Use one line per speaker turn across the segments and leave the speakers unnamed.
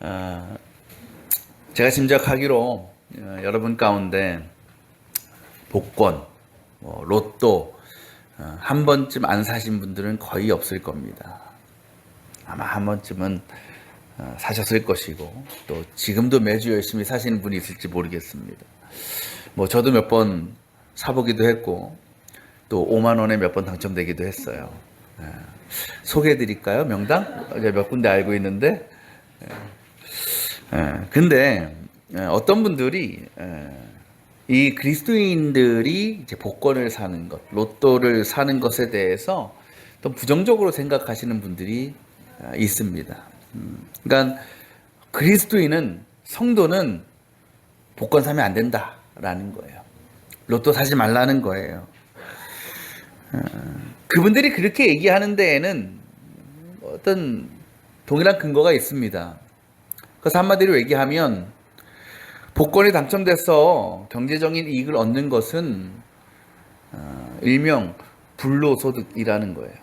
어, 제가 짐작하기로 여러분 가운데 복권, 로또 한 번쯤 안 사신 분들은 거의 없을 겁니다. 아마 한 번쯤은 사셨을 것이고 또 지금도 매주 열심히 사시는 분이 있을지 모르겠습니다. 저도 몇 번 사보기도 했고 또 5만 원에 몇 번 당첨되기도 했어요. 소개해드릴까요? 명당? 제가 몇 군데 알고 있는데 근데 어떤 분들이 이 그리스도인들이 이제 복권을 사는 것, 로또를 사는 것에 대해서 또 부정적으로 생각하시는 분들이 있습니다. 그러니까 그리스도인은, 성도는 복권 사면 안 된다라는 거예요. 로또 사지 말라는 거예요. 그분들이 그렇게 얘기하는 데에는 어떤 동일한 근거가 있습니다. 그래서 한마디로 얘기하면 복권에 당첨돼서 경제적인 이익을 얻는 것은 일명 불로소득이라는 거예요.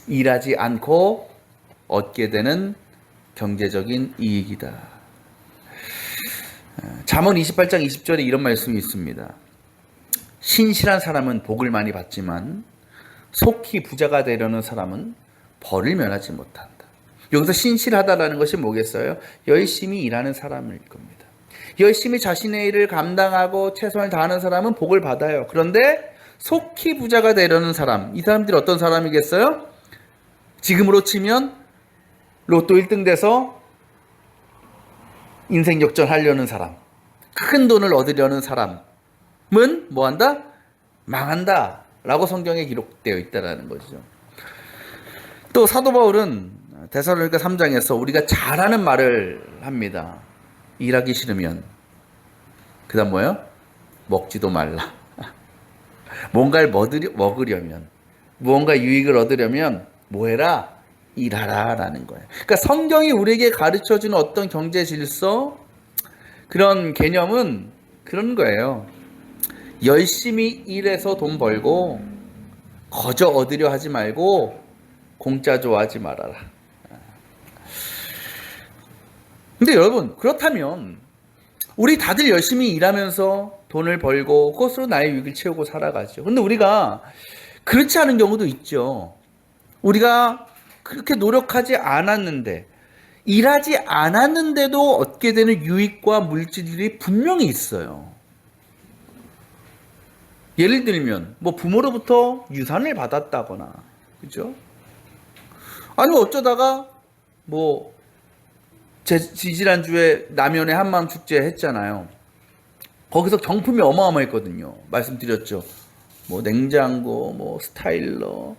일하지 않고 얻게 되는 경제적인 이익이다. 잠언 28장 20절에 이런 말씀이 있습니다. 신실한 사람은 복을 많이 받지만 속히 부자가 되려는 사람은 벌을 면하지 못한다. 여기서 신실하다라는 것이 뭐겠어요? 열심히 일하는 사람일 겁니다. 열심히 자신의 일을 감당하고 최선을 다하는 사람은 복을 받아요. 그런데 속히 부자가 되려는 사람, 이 사람들이 어떤 사람이겠어요? 지금으로 치면 로또 1등 돼서 인생 역전하려는 사람, 큰 돈을 얻으려는 사람은 뭐한다? 망한다 라고 성경에 기록되어 있다는 것이죠. 또 사도 바울은 데살로니가 3장에서 우리가 잘하는 말을 합니다. 일하기 싫으면 그 다음 뭐예요? 먹지도 말라. 뭔가를 먹으려면, 무언가 유익을 얻으려면 뭐해라? 일하라 라는 거예요. 그러니까 성경이 우리에게 가르쳐주는 어떤 경제 질서, 그런 개념은 그런 거예요. 열심히 일해서 돈 벌고 거저 얻으려 하지 말고 공짜 좋아하지 말아라. 근데 여러분, 그렇다면 우리 다들 열심히 일하면서 돈을 벌고 그것으로 나의 유익을 채우고 살아가죠. 근데 우리가 그렇지 않은 경우도 있죠. 우리가 그렇게 노력하지 않았는데, 일하지 않았는데도 얻게 되는 유익과 물질들이 분명히 있어요. 예를 들면 부모로부터 유산을 받았다거나, 그죠? 아니면 어쩌다가 지지난주에 남연의 한마음 축제 했잖아요. 거기서 경품이 어마어마했거든요. 말씀드렸죠. 냉장고, 스타일러,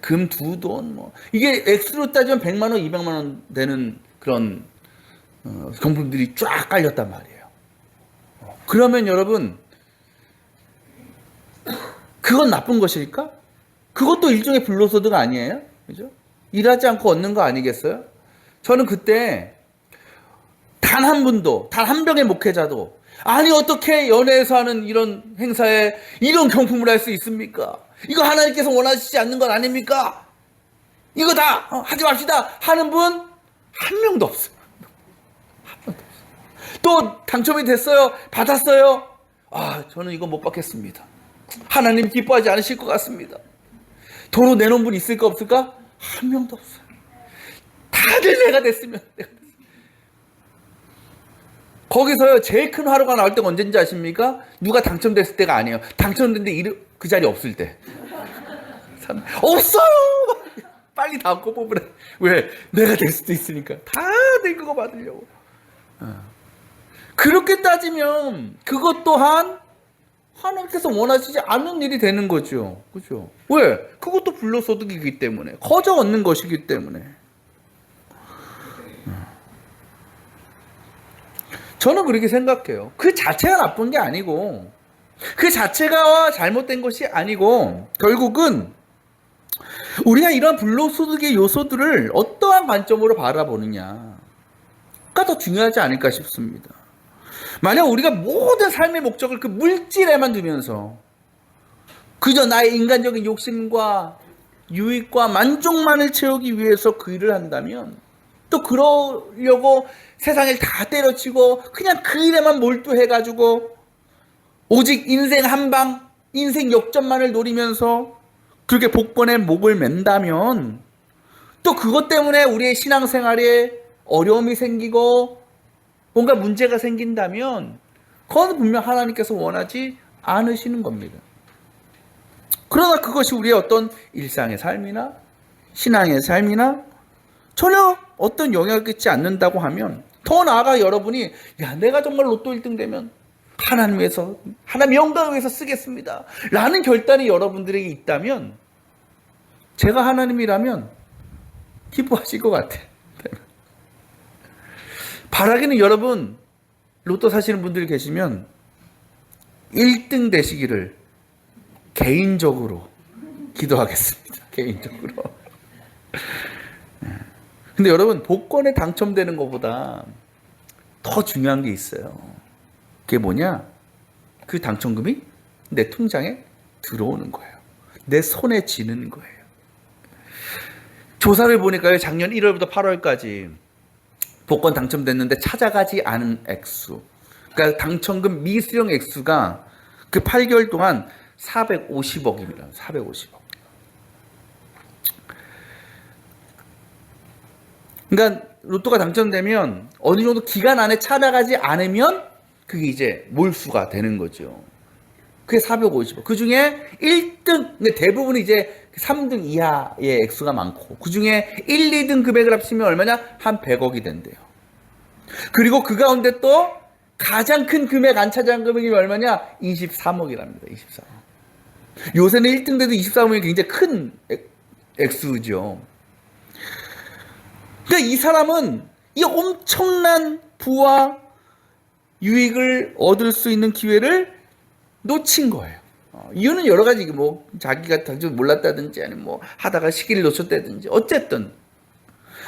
금 2돈, 이게 액수로 따지면 100만 원, 200만 원 되는 그런 경품들이 쫙 깔렸단 말이에요. 그러면 여러분, 그건 나쁜 것일까? 그것도 일종의 불로소득 아니에요? 그죠? 일하지 않고 얻는 거 아니겠어요? 저는 그때 단 한 분도, 단 한 명의 목회자도, 아니 어떻게 연애에서 하는 이런 행사에 이런 경품을 할 수 있습니까? 이거 하나님께서 원하시지 않는 건 아닙니까? 이거 다 하지 맙시다 하는 분 한 명도 없어요. 또 당첨이 됐어요? 받았어요? 저는 이거 못 받겠습니다. 하나님 기뻐하지 않으실 것 같습니다. 도로 내놓은 분 있을까 없을까? 한 명도 없어요. 다들 내가 됐으면. 거기서요, 제일 큰 화로가 나올 때가 언제인지 아십니까? 누가 당첨됐을 때가 아니에요. 당첨됐는데 그 자리 없을 때. 없어요! 빨리 다음 거 뽑으래. 왜? 내가 될 수도 있으니까. 다들 그거 받으려고. 그렇게 따지면 그것 또한 하나님께서 원하시지 않는 일이 되는 거죠. 그죠? 왜? 그것도 불로소득이기 때문에. 거저 얻는 것이기 때문에. 저는 그렇게 생각해요. 그 자체가 나쁜 게 아니고, 그 자체가 잘못된 것이 아니고, 결국은 우리가 이런 불로소득의 요소들을 어떠한 관점으로 바라보느냐가 더 중요하지 않을까 싶습니다. 만약 우리가 모든 삶의 목적을 그 물질에만 두면서 그저 나의 인간적인 욕심과 유익과 만족만을 채우기 위해서 그 일을 한다면 또 그러려고 세상을 다 때려치고 그냥 그 일에만 몰두해가지고 오직 인생 한방, 인생 역전만을 노리면서 그렇게 복권에 목을 맨다면 또 그것 때문에 우리의 신앙생활에 어려움이 생기고 뭔가 문제가 생긴다면 그건 분명 하나님께서 원하지 않으시는 겁니다. 그러나 그것이 우리의 어떤 일상의 삶이나 신앙의 삶이나 전혀 어떤 영향을 끼치지 않는다고 하면 더 나아가 여러분이 내가 정말 로또 1등 되면 하나님 위해서, 하나님 영광을 위해서 쓰겠습니다 라는 결단이 여러분들에게 있다면 제가 하나님이라면 기뻐하실 것 같아요. 바라기는 여러분 로또 사시는 분들이 계시면 1등 되시기를 개인적으로 기도하겠습니다. 개인적으로. 근데 여러분 복권에 당첨되는 것보다 더 중요한 게 있어요. 그게 뭐냐? 그 당첨금이 내 통장에 들어오는 거예요. 내 손에 쥐는 거예요. 조사를 보니까요, 작년 1월부터 8월까지 복권 당첨됐는데 찾아가지 않은 액수, 그러니까 당첨금 미수령 액수가 그 8개월 동안 450억입니다. 450억. 그러니까 로또가 당첨되면 어느 정도 기간 안에 찾아가지 않으면 그게 이제 몰수가 되는 거죠. 그게 450억. 그 중에 1등, 대부분이 이제 3등 이하의 액수가 많고, 그 중에 1, 2등 금액을 합치면 얼마냐? 한 100억이 된대요. 그리고 그 가운데 또 가장 큰 금액 안 차지한 금액이 얼마냐? 23억이랍니다. 23억. 요새는 1등 돼도 23억이 굉장히 큰 액수죠. 그러니까 이 사람은 이 엄청난 부와 유익을 얻을 수 있는 기회를 놓친 거예요. 이유는 여러 가지, 뭐 자기가 당첨 몰랐다든지 아니면 뭐 하다가 시기를 놓쳤다든지 어쨌든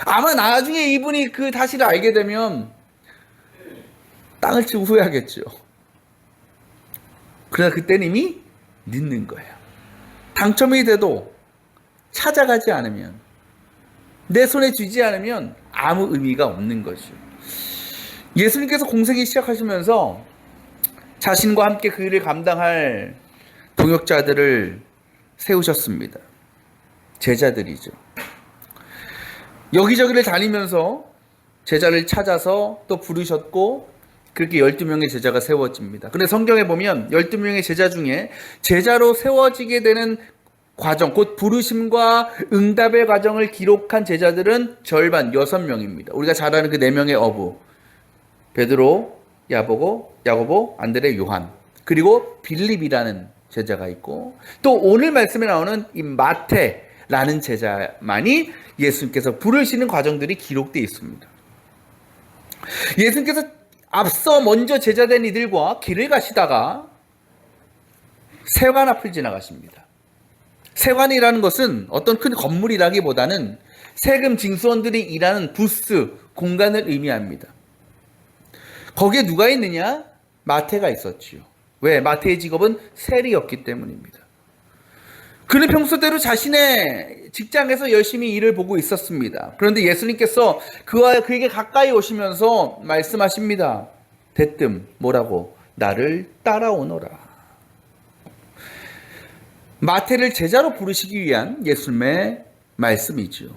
아마 나중에 이분이 그 사실을 알게 되면 땅을 치고 후회하겠죠. 그러나 그때는 이미 늦는 거예요. 당첨이 돼도 찾아가지 않으면, 내 손에 쥐지 않으면 아무 의미가 없는 거죠. 예수님께서 공생이 시작하시면서 자신과 함께 그 일을 감당할 동역자들을 세우셨습니다. 제자들이죠. 여기저기를 다니면서 제자를 찾아서 또 부르셨고 그렇게 12명의 제자가 세워집니다. 근데 성경에 보면 12명의 제자 중에 제자로 세워지게 되는 과정, 곧 부르심과 응답의 과정을 기록한 제자들은 절반 6명입니다. 우리가 잘 아는 그 4명의 어부, 베드로, 야고보, 안드레, 요한, 그리고 빌립이라는 제자가 있고, 또 오늘 말씀에 나오는 이 마태라는 제자만이 예수님께서 부르시는 과정들이 기록되어 있습니다. 예수님께서 앞서 먼저 제자된 이들과 길을 가시다가 세관 앞을 지나가십니다. 세관이라는 것은 어떤 큰 건물이라기보다는 세금 징수원들이 일하는 부스, 공간을 의미합니다. 거기에 누가 있느냐? 마태가 있었지요. 왜? 마태의 직업은 세리였기 때문입니다. 그는 평소대로 자신의 직장에서 열심히 일을 보고 있었습니다. 그런데 예수님께서 그에게 가까이 오시면서 말씀하십니다. 대뜸 뭐라고? 나를 따라오너라. 마태를 제자로 부르시기 위한 예수님의 말씀이죠.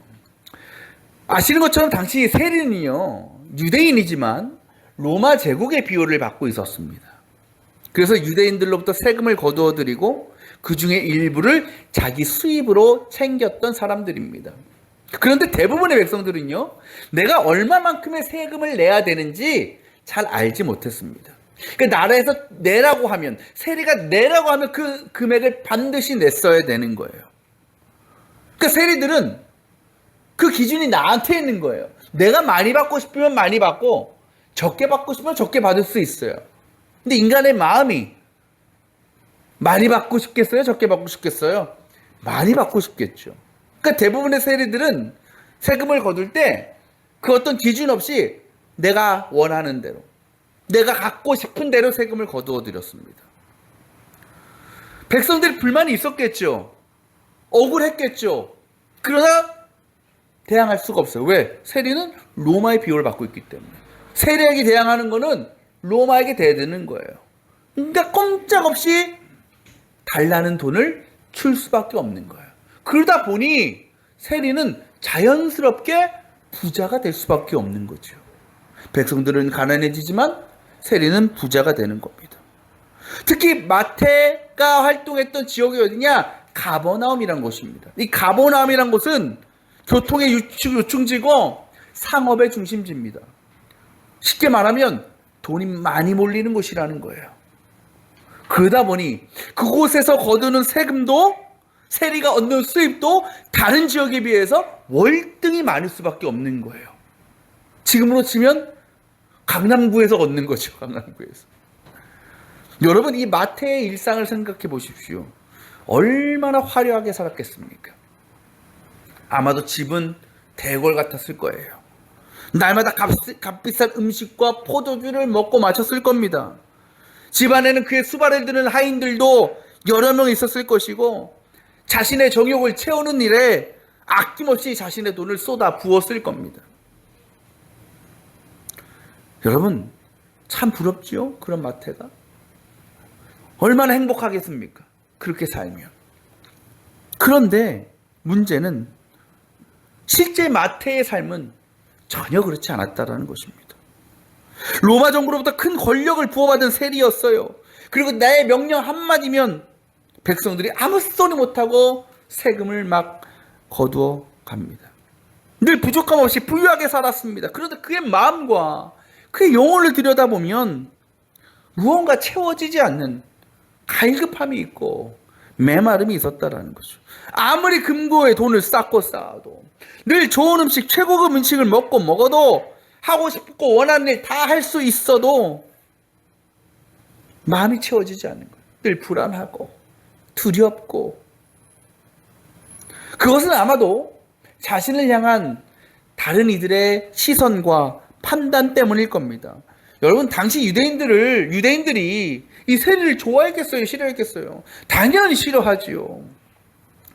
아시는 것처럼 당시 세리는요, 유대인이지만 로마 제국의 비호를 받고 있었습니다. 그래서 유대인들로부터 세금을 거두어 드리고 그 중에 일부를 자기 수입으로 챙겼던 사람들입니다. 그런데 대부분의 백성들은요, 내가 얼마만큼의 세금을 내야 되는지 잘 알지 못했습니다. 그러니까 나라에서 내라고 하면, 세리가 내라고 하면 그 금액을 반드시 냈어야 되는 거예요. 그러니까 세리들은 그 기준이 나한테 있는 거예요. 내가 많이 받고 싶으면 많이 받고 적게 받고 싶으면 적게 받을 수 있어요. 근데 인간의 마음이 많이 받고 싶겠어요? 적게 받고 싶겠어요? 많이 받고 싶겠죠. 그러니까 대부분의 세리들은 세금을 거둘 때 그 어떤 기준 없이 내가 원하는 대로, 내가 갖고 싶은 대로 세금을 거두어 드렸습니다. 백성들이 불만이 있었겠죠. 억울했겠죠. 그러나 대항할 수가 없어요. 왜? 세리는 로마의 비호를 받고 있기 때문에. 세리에게 대항하는 거는 로마에게 대드는 거예요. 그러니까 꼼짝없이 달라는 돈을 줄 수밖에 없는 거예요. 그러다 보니 세리는 자연스럽게 부자가 될 수밖에 없는 거죠. 백성들은 가난해지지만 세리는 부자가 되는 겁니다. 특히 마태가 활동했던 지역이 어디냐? 가버나움이란 곳입니다. 이 가버나움이란 곳은 교통의 요충지고 상업의 중심지입니다. 쉽게 말하면 돈이 많이 몰리는 곳이라는 거예요. 그러다 보니 그곳에서 거두는 세금도 세리가 얻는 수입도 다른 지역에 비해서 월등히 많을 수밖에 없는 거예요. 지금으로 치면 강남구에서 얻는 거죠. 강남구에서. 여러분, 이 마태의 일상을 생각해 보십시오. 얼마나 화려하게 살았겠습니까? 아마도 집은 대궐 같았을 거예요. 날마다 값비싼 음식과 포도주를 먹고 마셨을 겁니다. 집안에는 그의 수발을 드는 하인들도 여러 명 있었을 것이고 자신의 정욕을 채우는 일에 아낌없이 자신의 돈을 쏟아 부었을 겁니다. 여러분, 참 부럽지요? 그런 마태가. 얼마나 행복하겠습니까? 그렇게 살면. 그런데 문제는 실제 마태의 삶은 전혀 그렇지 않았다라는 것입니다. 로마 정부로부터 큰 권력을 부어받은 세리였어요. 그리고 나의 명령 한마디면 백성들이 아무 소리 못하고 세금을 막 거두어 갑니다. 늘 부족함 없이 부유하게 살았습니다. 그런데 그의 마음과 그의 영혼을 들여다보면 무언가 채워지지 않는 갈급함이 있고 메마름이 있었다라는 거죠. 아무리 금고에 돈을 쌓고 쌓아도 늘 좋은 음식, 최고급 음식을 먹어도 하고 싶고 원하는 일 다 할 수 있어도 마음이 채워지지 않는 거예요. 늘 불안하고 두렵고. 그것은 아마도 자신을 향한 다른 이들의 시선과 판단 때문일 겁니다. 여러분, 당시 유대인들이 이 세리를 좋아했겠어요? 싫어했겠어요? 당연히 싫어하지요.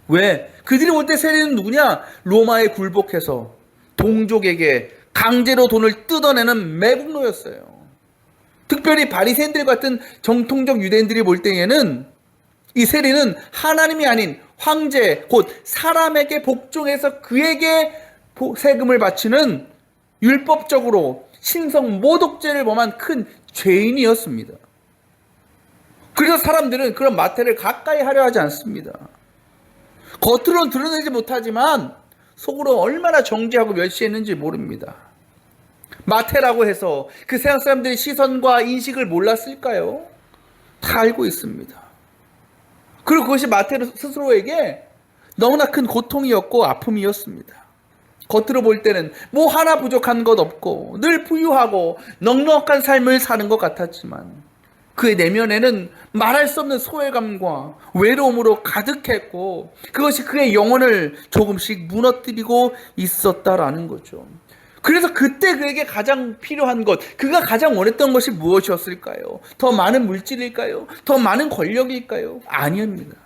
왜? 그들이 볼 때 세리는 누구냐? 로마에 굴복해서 동족에게 강제로 돈을 뜯어내는 매국노였어요. 특별히 바리새인들 같은 정통적 유대인들이 볼 때에는 이 세리는 하나님이 아닌 황제, 곧 사람에게 복종해서 그에게 세금을 바치는 율법적으로 신성 모독죄를 범한 큰 죄인이었습니다. 그래서 사람들은 그런 마태를 가까이 하려 하지 않습니다. 겉으로는 드러내지 못하지만 속으로 얼마나 정죄하고 멸시했는지 모릅니다. 마태라고 해서 그 세상 사람들의 시선과 인식을 몰랐을까요? 다 알고 있습니다. 그리고 그것이 마태 스스로에게 너무나 큰 고통이었고 아픔이었습니다. 겉으로 볼 때는 뭐 하나 부족한 것 없고 늘 부유하고 넉넉한 삶을 사는 것 같았지만 그의 내면에는 말할 수 없는 소외감과 외로움으로 가득했고 그것이 그의 영혼을 조금씩 무너뜨리고 있었다라는 거죠. 그래서 그때 그에게 가장 필요한 것, 그가 가장 원했던 것이 무엇이었을까요? 더 많은 물질일까요? 더 많은 권력일까요? 아닙니다.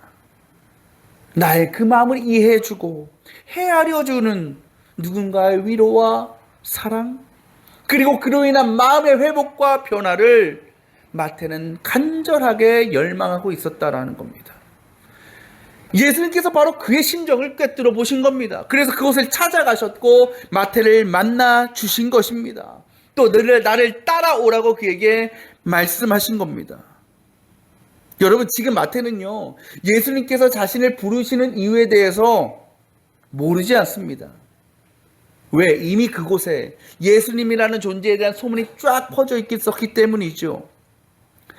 나의 그 마음을 이해해주고 헤아려주는 누군가의 위로와 사랑, 그리고 그로 인한 마음의 회복과 변화를 마태는 간절하게 열망하고 있었다라는 겁니다. 예수님께서 바로 그의 심정을 꿰뚫어 보신 겁니다. 그래서 그곳을 찾아가셨고 마태를 만나 주신 것입니다. 또 나를 따라오라고 그에게 말씀하신 겁니다. 여러분, 지금 마태는요, 예수님께서 자신을 부르시는 이유에 대해서 모르지 않습니다. 왜? 이미 그곳에 예수님이라는 존재에 대한 소문이 쫙 퍼져 있었기 때문이죠.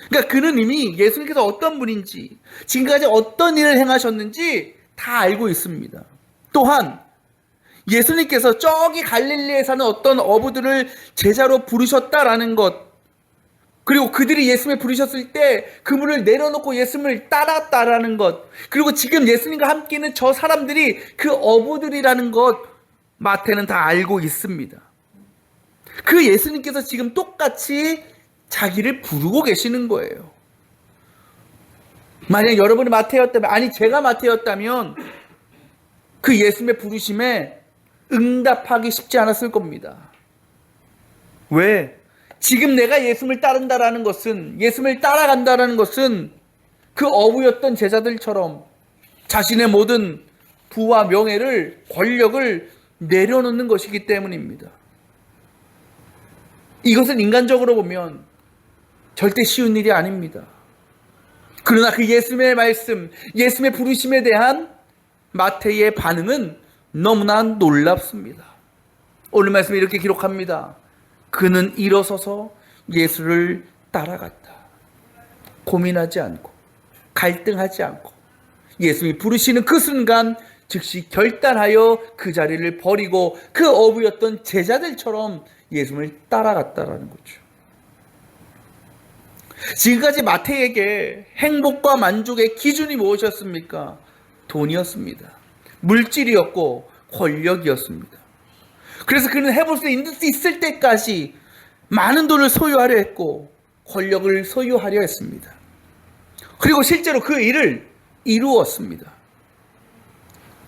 그러니까 그는 이미 예수님께서 어떤 분인지, 지금까지 어떤 일을 행하셨는지 다 알고 있습니다. 또한 예수님께서 저기 갈릴리에 사는 어떤 어부들을 제자로 부르셨다라는 것, 그리고 그들이 예수님을 부르셨을 때 그분을 내려놓고 예수님을 따랐다라는 것, 그리고 지금 예수님과 함께 있는 저 사람들이 그 어부들이라는 것, 마태는 다 알고 있습니다. 그 예수님께서 지금 똑같이 자기를 부르고 계시는 거예요. 만약 여러분이 마태였다면, 아니 제가 마태였다면 그 예수님의 부르심에 응답하기 쉽지 않았을 겁니다. 왜? 지금 내가 예수님을 따른다라는 것은, 예수님을 따라간다라는 것은 그 어부였던 제자들처럼 자신의 모든 부와 명예를, 권력을 내려놓는 것이기 때문입니다. 이것은 인간적으로 보면 절대 쉬운 일이 아닙니다. 그러나 그 예수님의 말씀, 예수님의 부르심에 대한 마태의 반응은 너무나 놀랍습니다. 오늘 말씀에 이렇게 기록합니다. 그는 일어서서 예수를 따라갔다. 고민하지 않고, 갈등하지 않고, 예수님이 부르시는 그 순간 즉시 결단하여 그 자리를 버리고 그 어부였던 제자들처럼 예수님을 따라갔다라는 거죠. 지금까지 마태에게 행복과 만족의 기준이 무엇이었습니까? 돈이었습니다. 물질이었고 권력이었습니다. 그래서 그는 해볼 수 있을 때까지 많은 돈을 소유하려 했고 권력을 소유하려 했습니다. 그리고 실제로 그 일을 이루었습니다.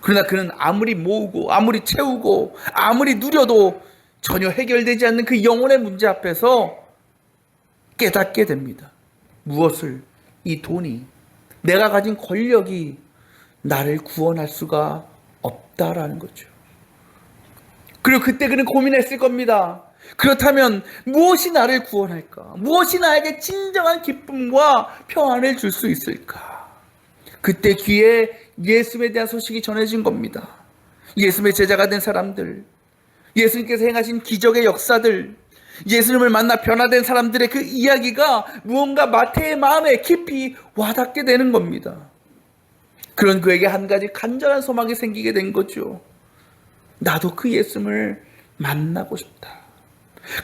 그러나 그는 아무리 모으고 아무리 채우고 아무리 누려도 전혀 해결되지 않는 그 영혼의 문제 앞에서 깨닫게 됩니다. 무엇을? 이 돈이, 내가 가진 권력이 나를 구원할 수가 없다라는 거죠. 그리고 그때 그는 고민했을 겁니다. 그렇다면 무엇이 나를 구원할까? 무엇이 나에게 진정한 기쁨과 평안을 줄 수 있을까? 그때 귀에 예수님에 대한 소식이 전해진 겁니다. 예수님의 제자가 된 사람들, 예수님께서 행하신 기적의 역사들, 예수님을 만나 변화된 사람들의 그 이야기가 무언가 마태의 마음에 깊이 와닿게 되는 겁니다. 그런 그에게 한 가지 간절한 소망이 생기게 된 거죠. 나도 그 예수님을 만나고 싶다.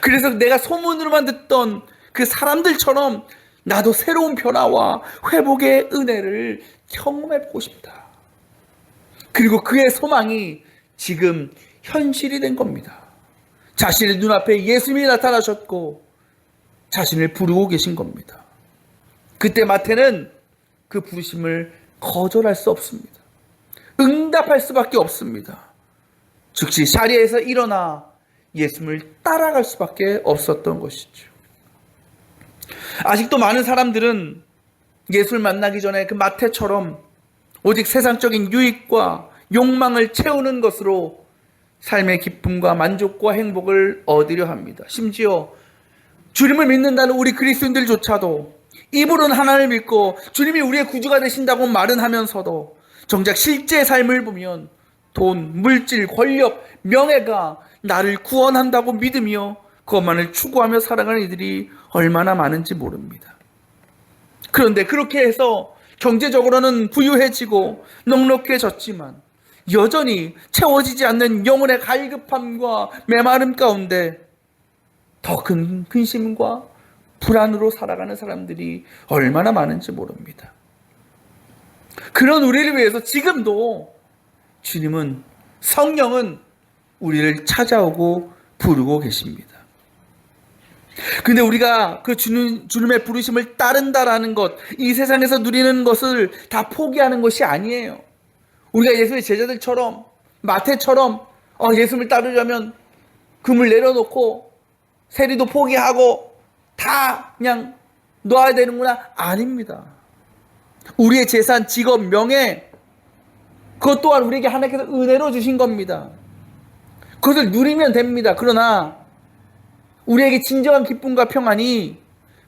그래서 내가 소문으로만 듣던 그 사람들처럼 나도 새로운 변화와 회복의 은혜를 경험해보고 싶다. 그리고 그의 소망이 지금 현실이 된 겁니다. 자신의 눈앞에 예수님이 나타나셨고 자신을 부르고 계신 겁니다. 그때 마태는 그 부르심을 거절할 수 없습니다. 응답할 수밖에 없습니다. 즉시 자리에서 일어나 예수님을 따라갈 수밖에 없었던 것이죠. 아직도 많은 사람들은 예수를 만나기 전에 그 마태처럼 오직 세상적인 유익과 욕망을 채우는 것으로 삶의 기쁨과 만족과 행복을 얻으려 합니다. 심지어 주님을 믿는다는 우리 그리스도인들조차도 입으로는 하나님을 믿고 주님이 우리의 구주가 되신다고 말은 하면서도 정작 실제 삶을 보면 돈, 물질, 권력, 명예가 나를 구원한다고 믿으며 그것만을 추구하며 살아가는 이들이 얼마나 많은지 모릅니다. 그런데 그렇게 해서 경제적으로는 부유해지고 넉넉해졌지만 여전히 채워지지 않는 영혼의 갈급함과 메마름 가운데 더 큰 근심과 불안으로 살아가는 사람들이 얼마나 많은지 모릅니다. 그런 우리를 위해서 지금도 주님은, 성령은 우리를 찾아오고 부르고 계십니다. 근데 우리가 그 주님의 부르심을 따른다라는 것, 이 세상에서 누리는 것을 다 포기하는 것이 아니에요. 우리가 예수의 제자들처럼, 마태처럼 예수님을 따르려면 금을 내려놓고 세리도 포기하고 다 그냥 놓아야 되는구나. 아닙니다. 우리의 재산, 직업, 명예, 그것 또한 우리에게 하나님께서 은혜로 주신 겁니다. 그것을 누리면 됩니다. 그러나 우리에게 진정한 기쁨과 평안이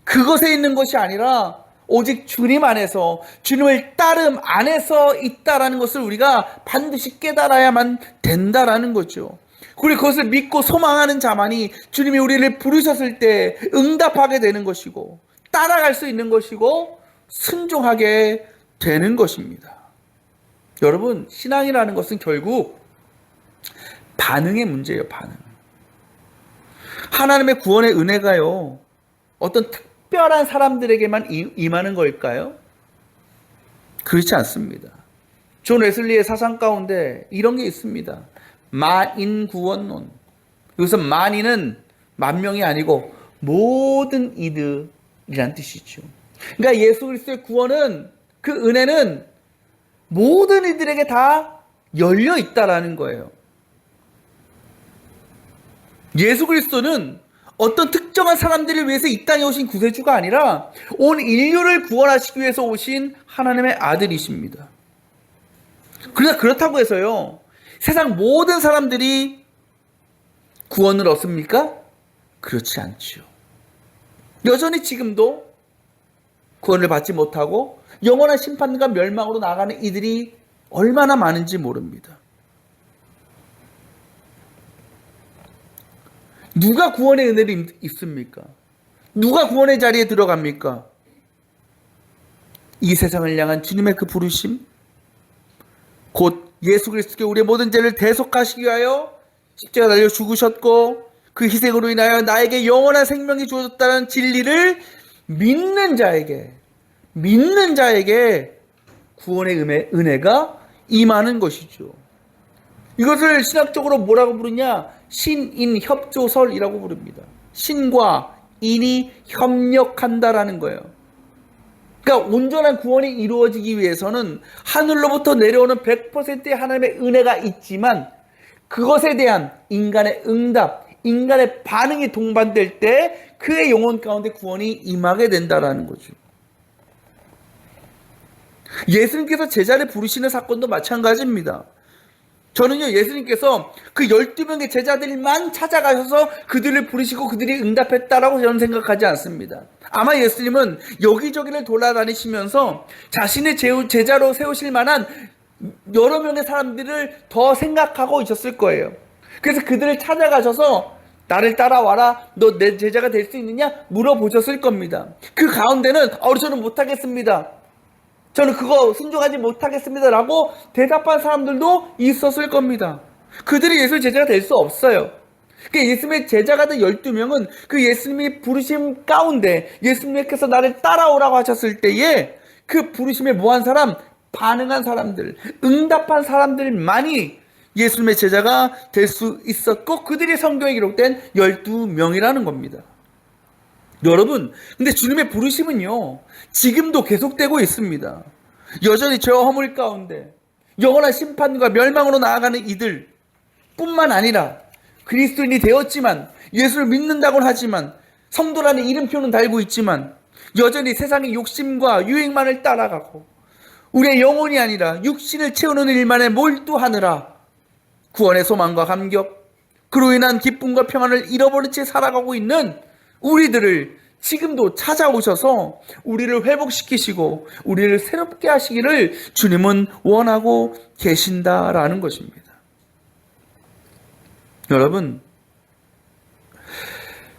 그것에 있는 것이 아니라 오직 주님 안에서, 주님을 따름 안에서 있다라는 것을 우리가 반드시 깨달아야만 된다라는 거죠. 우리 그것을 믿고 소망하는 자만이 주님이 우리를 부르셨을 때 응답하게 되는 것이고 따라갈 수 있는 것이고 순종하게 되는 것입니다. 여러분, 신앙이라는 것은 결국 반응의 문제예요. 반응. 하나님의 구원의 은혜가요, 어떤 특별한 사람들에게만 임하는 걸까요? 그렇지 않습니다. 존 웨슬리의 사상 가운데 이런 게 있습니다. 만인구원론. 여기서 만인은 만 명이 아니고 모든 이들이란 뜻이죠. 그러니까 예수 그리스도의 구원은, 그 은혜는 모든 이들에게 다 열려 있다라는 거예요. 예수 그리스도는 어떤 특정한 사람들을 위해서 이 땅에 오신 구세주가 아니라 온 인류를 구원하시기 위해서 오신 하나님의 아들이십니다. 그러나 그렇다고 해서요, 세상 모든 사람들이 구원을 얻습니까? 그렇지 않죠. 여전히 지금도 구원을 받지 못하고 영원한 심판과 멸망으로 나가는 이들이 얼마나 많은지 모릅니다. 누가 구원의 은혜를 입습니까? 누가 구원의 자리에 들어갑니까? 이 세상을 향한 주님의 그 부르심, 곧 예수 그리스도께 우리의 모든 죄를 대속하시기 위하여 십자가 달려 죽으셨고 그 희생으로 인하여 나에게 영원한 생명이 주어졌다는 진리를 믿는 자에게 구원의 은혜가 임하는 것이죠. 이것을 신학적으로 뭐라고 부르냐? 신인협조설이라고 부릅니다. 신과 인이 협력한다라는 거예요. 그러니까 온전한 구원이 이루어지기 위해서는 하늘로부터 내려오는 100%의 하나님의 은혜가 있지만 그것에 대한 인간의 응답, 인간의 반응이 동반될 때 그의 영혼 가운데 구원이 임하게 된다라는 거죠. 예수님께서 제자를 부르시는 사건도 마찬가지입니다. 저는요, 예수님께서 그 12명의 제자들만 찾아가셔서 그들을 부르시고 그들이 응답했다라고 저는 생각하지 않습니다. 아마 예수님은 여기저기를 돌아다니시면서 자신의 제자로 세우실 만한 여러 명의 사람들을 더 생각하고 있었을 거예요. 그래서 그들을 찾아가셔서 나를 따라와라, 너 내 제자가 될 수 있느냐 물어보셨을 겁니다. 그 가운데는 저는 못하겠습니다, 저는 그거 순종하지 못하겠습니다라고 대답한 사람들도 있었을 겁니다. 그들이 예수의 제자가 될 수 없어요. 그러니까 예수님의 제자가 된 12명은 그 예수님이 부르심 가운데 예수님께서 나를 따라오라고 하셨을 때에 그 부르심에 뭐한 사람? 반응한 사람들, 응답한 사람들만이 예수님의 제자가 될 수 있었고 그들이 성경에 기록된 12명이라는 겁니다. 여러분, 근데 주님의 부르심은요, 지금도 계속되고 있습니다. 여전히 죄와 허물 가운데 영원한 심판과 멸망으로 나아가는 이들 뿐만 아니라 그리스도인이 되었지만 예수를 믿는다고는 하지만 성도라는 이름표는 달고 있지만 여전히 세상의 욕심과 유행만을 따라가고 우리의 영혼이 아니라 육신을 채우는 일만에 몰두하느라 구원의 소망과 감격, 그로 인한 기쁨과 평안을 잃어버린 채 살아가고 있는 우리들을 지금도 찾아오셔서 우리를 회복시키시고 우리를 새롭게 하시기를 주님은 원하고 계신다라는 것입니다. 여러분,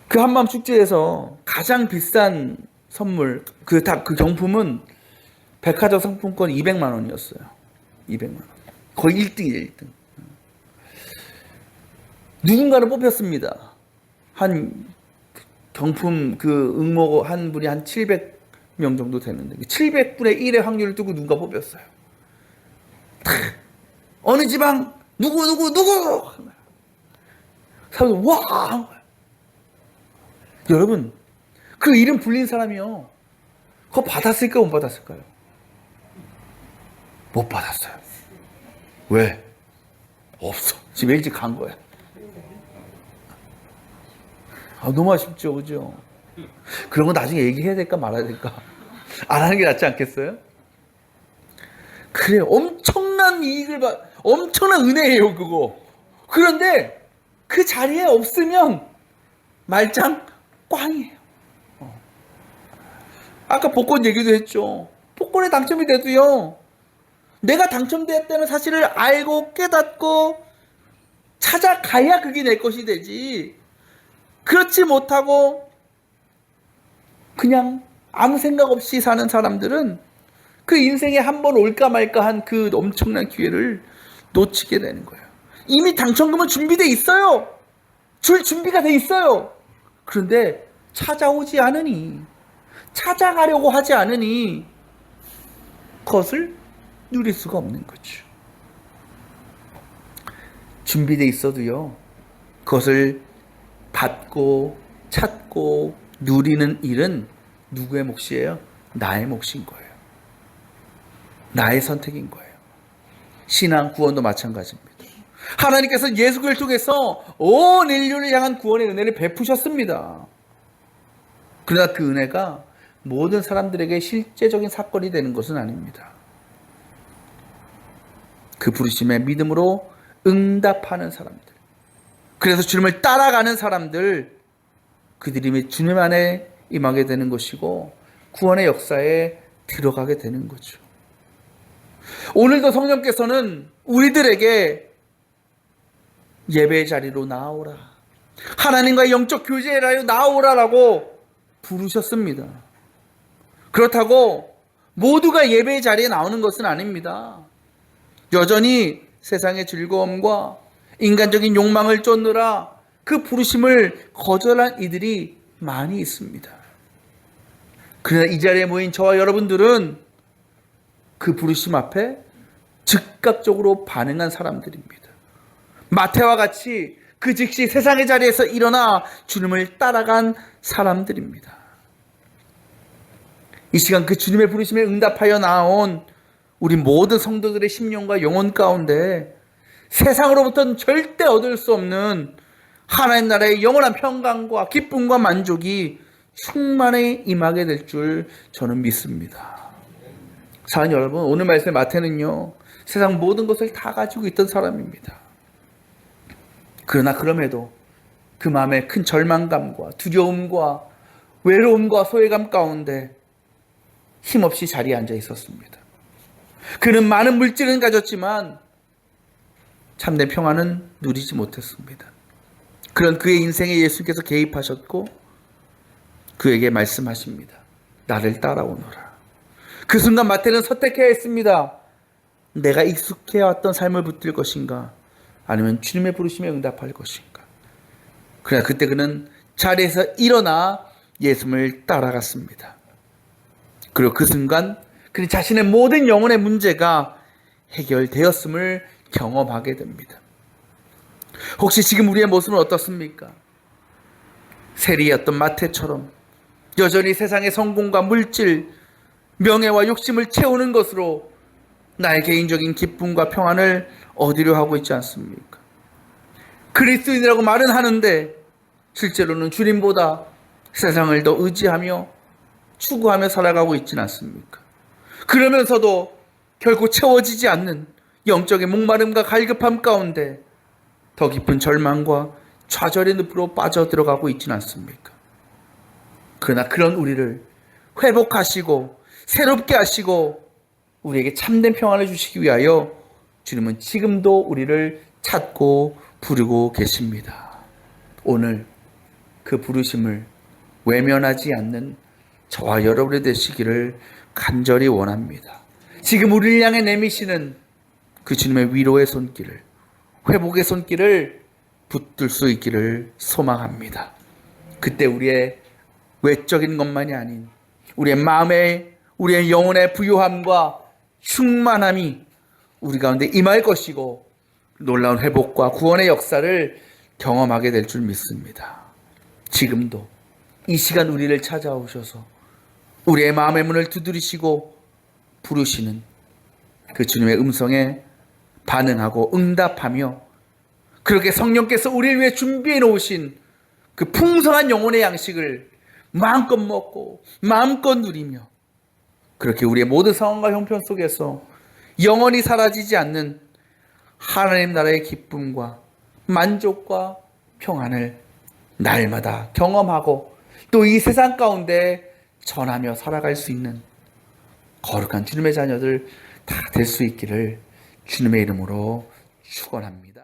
그 한밤 축제에서 가장 비싼 선물, 그 경품은 백화점 상품권 200만 원이었어요. 200만 원. 거의 1등이에요, 1등. 누군가를 뽑혔습니다. 한 경품 응모 한 분이 한 700명 정도 되는데 700분의 1의 확률을 두고 누가 뽑혔어요. 어느 지방 누구 사람들 와. 여러분, 그 이름 불린 사람이요, 그거 받았을까요, 못 받았을까요? 못 받았어요. 왜? 없어. 집에 일찍 간 거야. 너무 아쉽죠, 그죠? 그런 거 나중에 얘기해야 될까 말아야 될까? 안 하는 게 낫지 않겠어요? 그래요. 엄청난 이익을 엄청난 은혜예요, 그거. 그런데 그 자리에 없으면 말짱 꽝이에요. 아까 복권 얘기도 했죠. 복권에 당첨이 돼도요, 내가 당첨되었다는 사실을 알고 깨닫고 찾아가야 그게 내 것이 되지, 그렇지 못하고 그냥 아무 생각 없이 사는 사람들은 그 인생에 한 번 올까 말까 한 그 엄청난 기회를 놓치게 되는 거예요. 이미 당첨금은 준비되어 있어요. 줄 준비가 돼 있어요. 그런데 찾아오지 않으니, 찾아가려고 하지 않으니 그것을 누릴 수가 없는 거죠. 준비되어 있어도요, 그것을 받고 찾고 누리는 일은 누구의 몫이에요? 나의 몫인 거예요. 나의 선택인 거예요. 신앙 구원도 마찬가지입니다. 하나님께서 예수 그리스도를 통해서 온 인류를 향한 구원의 은혜를 베푸셨습니다. 그러나 그 은혜가 모든 사람들에게 실제적인 사건이 되는 것은 아닙니다. 그 부르심에 믿음으로 응답하는 사람들, 그래서 주님을 따라가는 사람들, 그들이 주님 안에 임하게 되는 것이고 구원의 역사에 들어가게 되는 거죠. 오늘도 성령께서는 우리들에게 예배의 자리로 나오라, 하나님과의 영적 교제에 나오라라고 부르셨습니다. 그렇다고 모두가 예배의 자리에 나오는 것은 아닙니다. 여전히 세상의 즐거움과 인간적인 욕망을 쫓느라 그 부르심을 거절한 이들이 많이 있습니다. 그러나 이 자리에 모인 저와 여러분들은 그 부르심 앞에 즉각적으로 반응한 사람들입니다. 마태와 같이 그 즉시 세상의 자리에서 일어나 주님을 따라간 사람들입니다. 이 시간 그 주님의 부르심에 응답하여 나온 우리 모든 성도들의 심령과 영혼 가운데 세상으로부터는 절대 얻을 수 없는 하나님 나라의 영원한 평강과 기쁨과 만족이 충만히 임하게 될 줄 저는 믿습니다. 사랑하는 여러분, 오늘 말씀의 마태는요, 세상 모든 것을 다 가지고 있던 사람입니다. 그러나 그럼에도 그 마음에 큰 절망감과 두려움과 외로움과 소외감 가운데 힘없이 자리에 앉아 있었습니다. 그는 많은 물질은 가졌지만 참된 평안은 누리지 못했습니다. 그런 그의 인생에 예수께서 개입하셨고 그에게 말씀하십니다. 나를 따라오너라. 그 순간 마태는 선택해야 했습니다. 내가 익숙해왔던 삶을 붙들 것인가, 아니면 주님의 부르심에 응답할 것인가. 그러나 그때 그는 자리에서 일어나 예수님을 따라갔습니다. 그리고 그 순간 그는 자신의 모든 영혼의 문제가 해결되었음을 경험하게 됩니다. 혹시 지금 우리의 모습은 어떻습니까? 세리였던 마태처럼 여전히 세상의 성공과 물질, 명예와 욕심을 채우는 것으로 나의 개인적인 기쁨과 평안을 얻으려 하고 있지 않습니까? 그리스도인이라고 말은 하는데 실제로는 주님보다 세상을 더 의지하며 추구하며 살아가고 있지는 않습니까? 그러면서도 결코 채워지지 않는 영적인 목마름과 갈급함 가운데 더 깊은 절망과 좌절의 늪으로 빠져들어가고 있지는 않습니까? 그러나 그런 우리를 회복하시고 새롭게 하시고 우리에게 참된 평안을 주시기 위하여 주님은 지금도 우리를 찾고 부르고 계십니다. 오늘 그 부르심을 외면하지 않는 저와 여러분이 되시기를 간절히 원합니다. 지금 우리를 향해 내미시는 그 주님의 위로의 손길을, 회복의 손길을 붙들 수 있기를 소망합니다. 그때 우리의 외적인 것만이 아닌 우리의 마음의, 우리의 영혼의 부유함과 충만함이 우리 가운데 임할 것이고 놀라운 회복과 구원의 역사를 경험하게 될 줄 믿습니다. 지금도 이 시간 우리를 찾아오셔서 우리의 마음의 문을 두드리시고 부르시는 그 주님의 음성에 반응하고 응답하며 그렇게 성령께서 우리를 위해 준비해 놓으신 그 풍성한 영혼의 양식을 마음껏 먹고 마음껏 누리며 그렇게 우리의 모든 상황과 형편 속에서 영원히 사라지지 않는 하나님 나라의 기쁨과 만족과 평안을 날마다 경험하고 또 이 세상 가운데 전하며 살아갈 수 있는 거룩한 주님의 자녀들 다 될 수 있기를 주님의 이름으로 축원합니다.